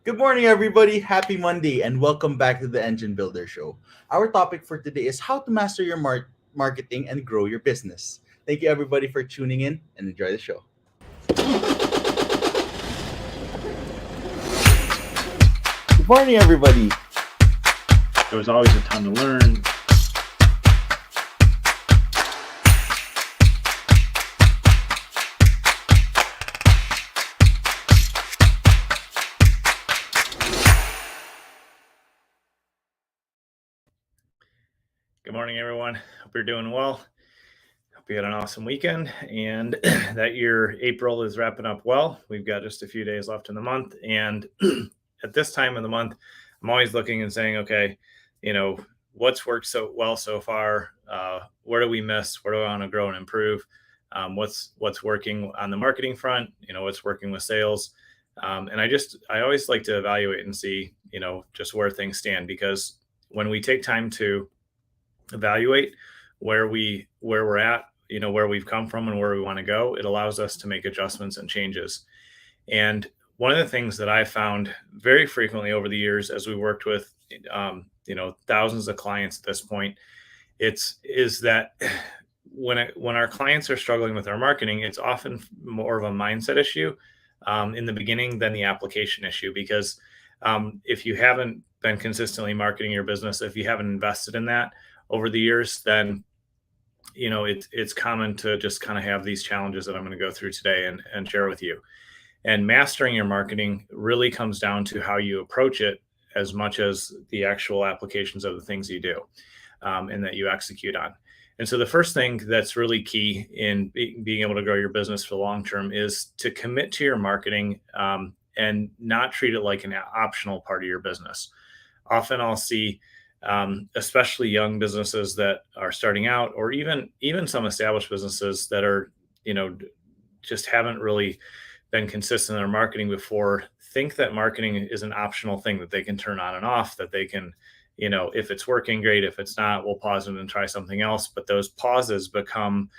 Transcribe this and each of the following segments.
Good morning, everybody. Happy Monday, and welcome back to the Engine Builder Show. Our topic for today is how to master your marketing and grow your business. Thank you, everybody, for tuning in and enjoy the show. Good morning, everybody. There was always a ton to learn. Good morning, everyone. Hope you're doing well. Hope you had an awesome weekend and that your April is wrapping up well. We've got just a few days left in the month. And at this time of the month, I'm always looking and saying, okay, what's worked so well so far? Where do we miss? Where do I want to grow and improve? What's working on the marketing front? What's working with sales? And I always like to evaluate and see, just where things stand, because when we take time to evaluate where we're at, where we've come from and where we want to go, it allows us to make adjustments and changes. And one of the things that I found very frequently over the years, as we worked with thousands of clients at this point, is that when our clients are struggling with our marketing, it's often more of a mindset issue in the beginning than the application issue. Because if you haven't been consistently marketing your business, if you haven't invested in that over the years, then it's common to just kind of have these challenges that I'm going to go through today and share with you. And mastering your marketing really comes down to how you approach it as much as the actual applications of the things you do and that you execute on. And so the first thing that's really key in being able to grow your business for the long term is to commit to your marketing and not treat it like an optional part of your business. Often I'll see, especially young businesses that are starting out, or even some established businesses that are, just haven't really been consistent in their marketing before, think that marketing is an optional thing that they can turn on and off, that they can, if it's working, great. If it's not, we'll pause it and try something else. But those pauses become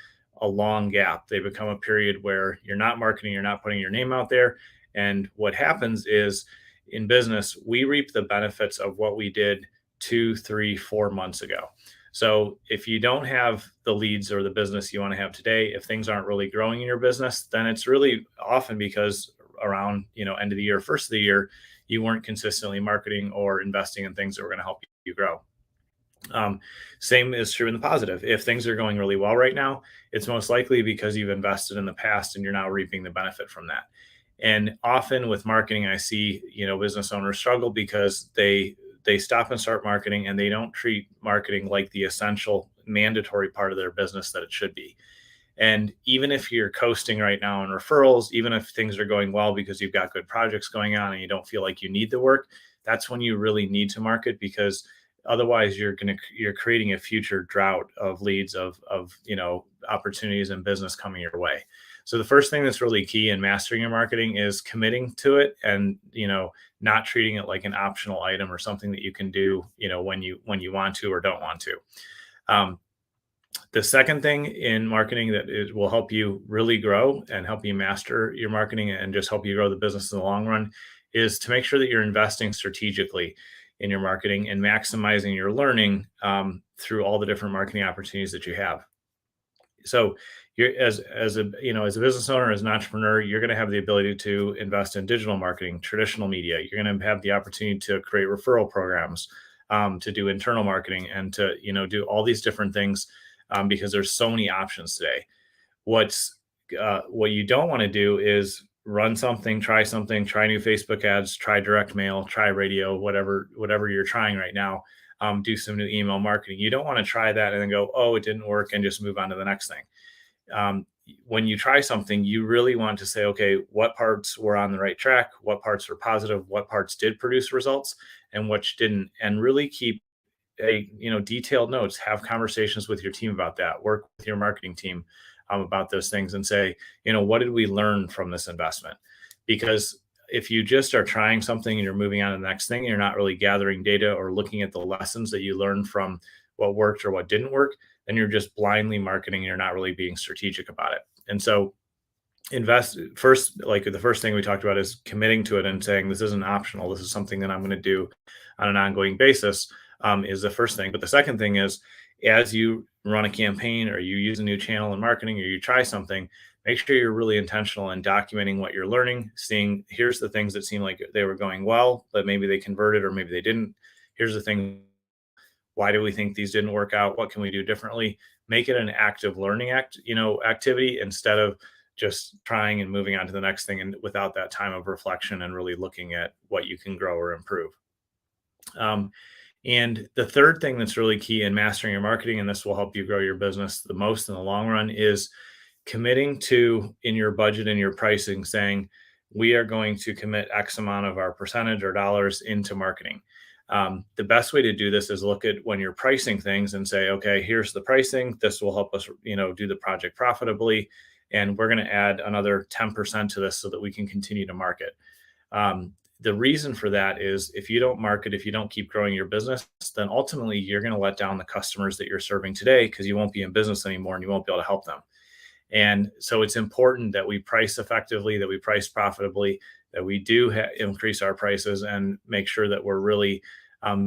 a long gap. They become a period where you're not marketing, you're not putting your name out there. And what happens is, in business, we reap the benefits of what we did 2, 3, 4 months ago. So if you don't have the leads or the business you want to have today, if things aren't really growing in your business, then it's really often because around, end of the year, first of the year, you weren't consistently marketing or investing in things that were going to help you grow. Same is true in the positive. If things are going really well right now, it's most likely because you've invested in the past and you're now reaping the benefit from that. And often with marketing, I see, business owners struggle because they stop and start marketing and they don't treat marketing like the essential mandatory part of their business that it should be. And even if you're coasting right now on referrals, even if things are going well because you've got good projects going on and you don't feel like you need the work, that's when you really need to market, because otherwise you're creating a future drought of leads, of opportunities and business coming your way. So the first thing that's really key in mastering your marketing is committing to it and, not treating it like an optional item or something that you can do, when you want to or don't want to. The second thing in marketing that will help you really grow and help you master your marketing and just help you grow the business in the long run is to make sure that you're investing strategically in your marketing and maximizing your learning through all the different marketing opportunities that you have. So you're as a business owner, as an entrepreneur, you're going to have the ability to invest in digital marketing, traditional media. You're going to have the opportunity to create referral programs, to do internal marketing, and to do all these different things because there's so many options today. What you don't want to do is run something, try new Facebook ads, try direct mail, try radio, whatever you're trying right now. Do some new email marketing. You don't want to try that and then go, oh, it didn't work, and just move on to the next thing. When you try something, you really want to say, okay, what parts were on the right track? What parts were positive? What parts did produce results and which didn't? And really keep detailed notes, have conversations with your team about that, work with your marketing team about those things and say, what did we learn from this investment? Because if you just are trying something and you're moving on to the next thing, you're not really gathering data or looking at the lessons that you learned from what worked or what didn't work, then you're just blindly marketing and you're not really being strategic about it. And so invest first. Like the first thing we talked about is committing to it and saying this isn't optional, this is something that I'm going to do on an ongoing basis, is the first thing. But the second thing is, as you run a campaign or you use a new channel in marketing or you try something, make sure you're really intentional in documenting what you're learning, seeing here's the things that seem like they were going well but maybe they converted or maybe they didn't. Here's the thing, why do we think these didn't work out, what can we do differently. Make it an active learning activity, instead of just trying and moving on to the next thing and without that time of reflection and really looking at what you can grow or improve. um, and the third thing that's really key in mastering your marketing, and this will help you grow your business the most in the long run, is committing to, in your budget and your pricing, saying we are going to commit X amount of our percentage or dollars into marketing. The best way to do this is look at when you're pricing things and say, okay, here's the pricing. This will help us, do the project profitably, and we're going to add another 10% to this so that we can continue to market. The reason for that is if you don't market, if you don't keep growing your business, then ultimately you're going to let down the customers that you're serving today because you won't be in business anymore and you won't be able to help them. And so it's important that we price effectively, that we price profitably, that we do increase our prices and make sure that we're really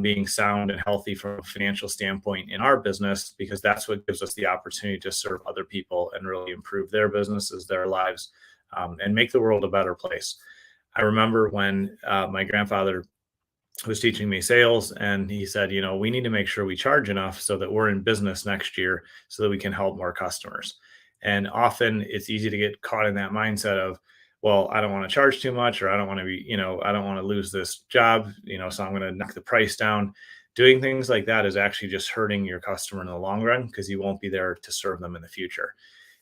being sound and healthy from a financial standpoint in our business, because that's what gives us the opportunity to serve other people and really improve their businesses, their lives, and make the world a better place. I remember when my grandfather was teaching me sales, and he said, we need to make sure we charge enough so that we're in business next year so that we can help more customers. And often it's easy to get caught in that mindset of, well, I don't want to charge too much, or I don't want to be, I don't want to lose this job, so I'm going to knock the price down. Doing things like that is actually just hurting your customer in the long run because you won't be there to serve them in the future.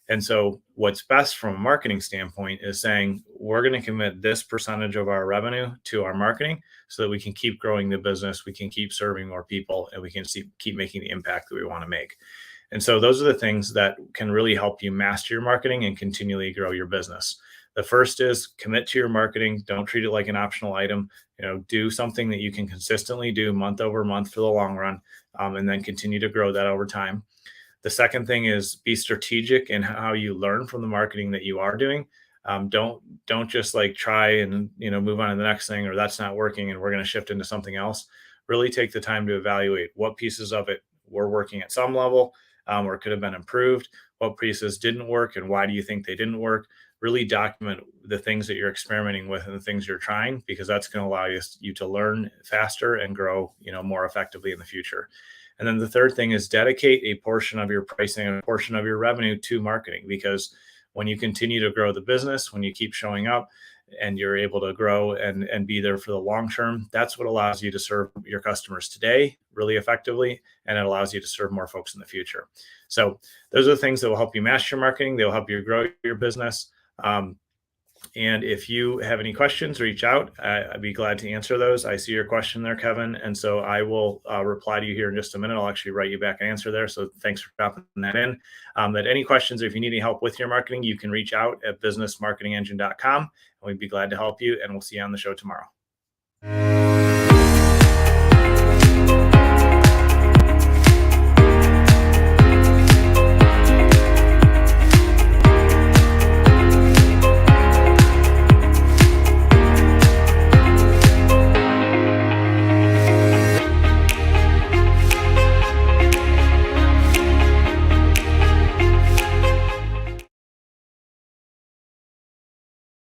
And so, what's best from a marketing standpoint is saying we're going to commit this percentage of our revenue to our marketing so that we can keep growing the business, we can keep serving more people, and we can keep making the impact that we want to make. And so, those are the things that can really help you master your marketing and continually grow your business. The first is commit to your marketing. Don't treat it like an optional item. Do something that you can consistently do month over month for the long run, and then continue to grow that over time. The second thing is be strategic in how you learn from the marketing that you are doing. Don't just like try and move on to the next thing, or that's not working and we're going to shift into something else. Really take the time to evaluate what pieces of it were working at some level, or could have been improved. What pieces didn't work and why do you think they didn't work? Really document the things that you're experimenting with and the things you're trying, because that's going to allow you to learn faster and grow more effectively in the future. And then the third thing is dedicate a portion of your pricing and a portion of your revenue to marketing, because when you continue to grow the business, when you keep showing up and you're able to grow and be there for the long term, that's what allows you to serve your customers today really effectively. And it allows you to serve more folks in the future. So those are the things that will help you master your marketing. They'll help you grow your business. And if you have any questions, reach out. I'd be glad to answer those. I see your question there, Kevin. And so I will reply to you here in just a minute. I'll actually write you back an answer there. So thanks for dropping that in. That any questions, or if you need any help with your marketing, you can reach out at businessmarketingengine.com, and we'd be glad to help you. And we'll see you on the show tomorrow.